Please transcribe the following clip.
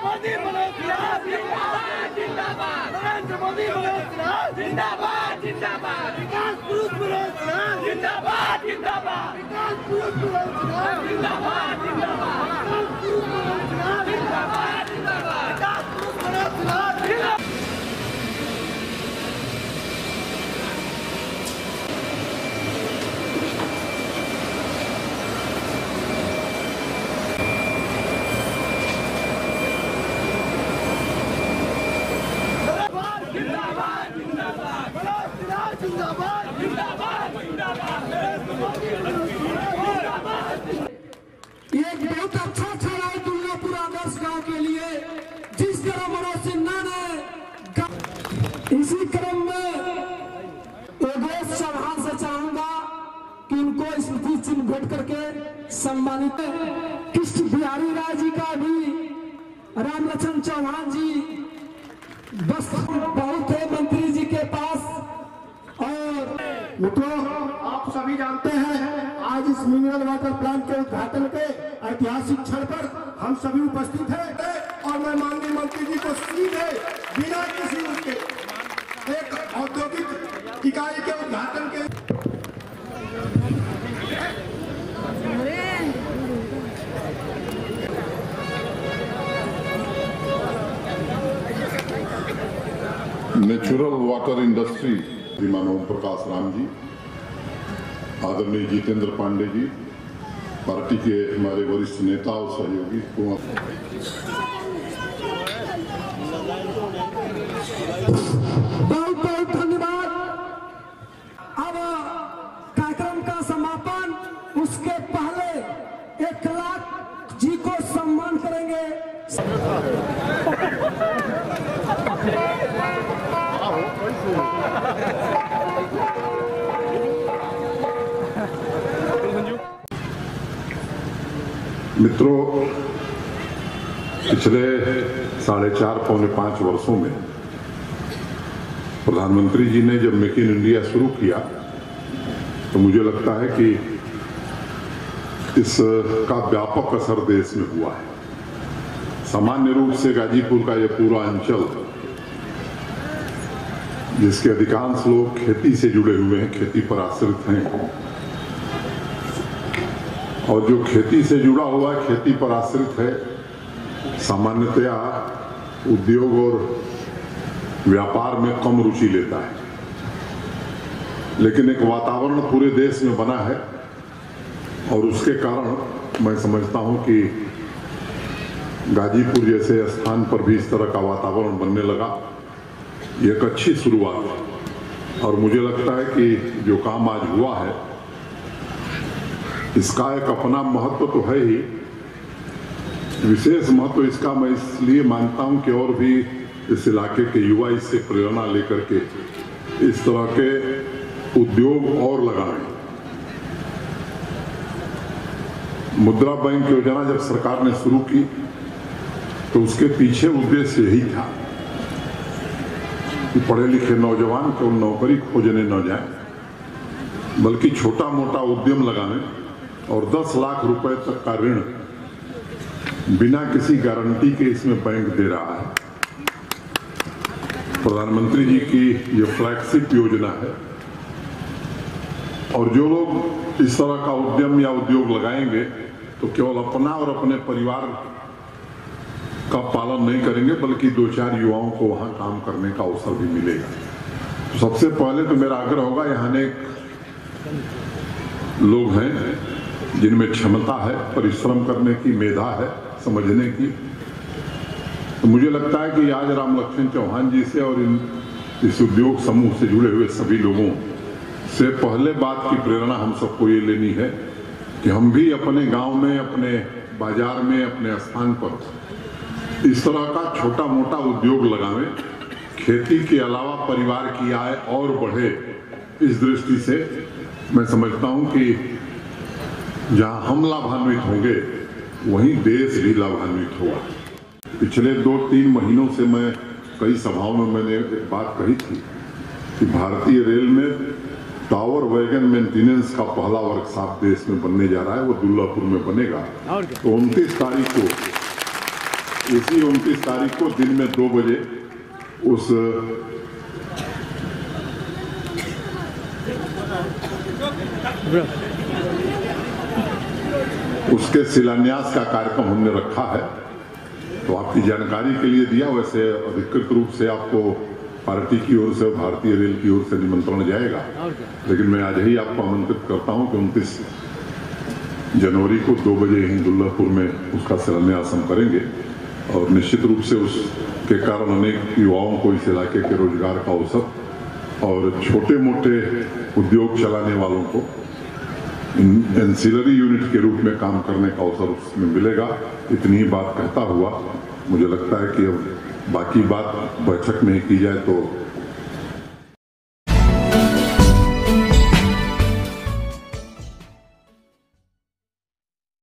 मोदी जिंदाबाद जिंदाबाद, नरेंद्र मोदी जिंदाबाद जिंदाबाद, विकास पुरुष जिंदाबाद जिंदाबाद, विकास पुरुष जिंदाबाद जिंदाबाद, विकास पुरुष जिंदाबाद जिंदाबाद, विकास पुरुष जिंदाबाद। एक बहुत अच्छा छड़ा है दुर्गापुर आदर्श गांव के लिए, जिस तरह मनोज सिन्हा ने इसी क्रम में योगेश चौहान से चाहूंगा कि इनको स्मृति चिन्ह भेंट करके सम्मानित। कृष्ण बिहारी राय जी का भी, रामलखन चौहान जी बस बहुत है मंत्री जी के पास। और मित्रों, आप सभी जानते हैं आज इस मिनरल वाटर प्लांट के उद्घाटन के ऐतिहासिक क्षण पर हम सभी उपस्थित हैं और मैं माननीय मंत्री जी को सीधे बिना किसी उसके एक औद्योगिक इकाई के उद्घाटन के नेचुरल वाटर इंडस्ट्री श्रीमान ओम प्रकाश राम जी, आदरणीय जितेंद्र पांडे जी, पार्टी के हमारे वरिष्ठ नेता और सहयोगी, बहुत बहुत धन्यवाद। अब कार्यक्रम का समापन, उसके पहले 1 लाख जी को सम्मान करेंगे। मित्रों, पिछले 4.5 पौने 5 वर्षों में प्रधानमंत्री जी ने जब मेक इन इंडिया शुरू किया तो मुझे लगता है कि इसका व्यापक असर देश में हुआ है। सामान्य रूप से गाजीपुर का यह पूरा अंचल, जिसके अधिकांश लोग खेती से जुड़े हुए हैं, खेती पर आश्रित हैं, और जो खेती से जुड़ा हुआ है, खेती पर आश्रित है, सामान्यतया उद्योग और व्यापार में कम रुचि लेता है। लेकिन एक वातावरण पूरे देश में बना है और उसके कारण मैं समझता हूं कि गाजीपुर जैसे स्थान पर भी इस तरह का वातावरण बनने लगा। ये एक अच्छी शुरुआत है और मुझे लगता है कि जो काम आज हुआ है इसका एक अपना महत्व तो है ही, विशेष महत्व इसका मैं इसलिए मानता हूं कि और भी इस इलाके के युवा इससे प्रेरणा लेकर के इस तरह के उद्योग और लगाएं। मुद्रा बैंक योजना जब सरकार ने शुरू की तो उसके पीछे उद्देश्य यही था कि पढ़े लिखे नौजवान को नौकरी खोजने न जाए, बल्कि छोटा मोटा उद्यम लगाने और 10 लाख रुपए तक का ऋण बिना किसी गारंटी के इसमें बैंक दे रहा है। प्रधानमंत्री जी की ये फ्लैगशिप योजना है और जो लोग इस तरह का उद्यम या उद्योग लगाएंगे तो केवल अपना और अपने परिवार का पालन नहीं करेंगे, बल्कि 2-4 युवाओं को वहां काम करने का अवसर भी मिलेगा। तो सबसे पहले तो मेरा आग्रह होगा, यहाँ अनेक लोग हैं जिनमें क्षमता है, परिश्रम करने की, मेधा है, समझने की। तो मुझे लगता है कि आज रामलखन चौहान जी से और इस उद्योग समूह से जुड़े हुए सभी लोगों से पहले बात की प्रेरणा हम सबको ये लेनी है कि हम भी अपने गांव में, अपने बाजार में, अपने स्थान पर इस तरह का छोटा मोटा उद्योग लगावें। खेती के अलावा परिवार की आय और बढ़े, इस दृष्टि से मैं समझता हूं कि जहां हम लाभान्वित होंगे वहीं देश भी लाभान्वित होगा। पिछले 2-3 महीनों से मैं कई सभाओं में मैंने एक बात कही थी कि भारतीय रेल में टावर वैगन मेंटेनेंस का पहला वर्कशॉप देश में बनने जा रहा है, वो दुर्गापुर में बनेगा। तो 29 तारीख को इसी 29 तारीख को दिन में 2 बजे उसके शिलान्यास का कार्यक्रम हमने रखा है। तो आपकी जानकारी के लिए दिया। वैसे अधिकृत रूप से आपको पार्टी की ओर से, भारतीय रेल की ओर से निमंत्रण जाएगा, लेकिन मैं आज ही आपको आमंत्रित करता हूं कि 29 जनवरी को 2 बजे हिंदुल्लापुर में उसका शिलान्यास हम करेंगे। और निश्चित रूप से उसके कारण अनेक युवाओं को इस इलाके के रोजगार का अवसर और छोटे मोटे उद्योग चलाने वालों को एंसिलरी यूनिट के रूप में काम करने का अवसर उसमें मिलेगा। इतनी ही बात कहता हुआ मुझे लगता है कि अब बाकी बात बैठक में ही की जाए तो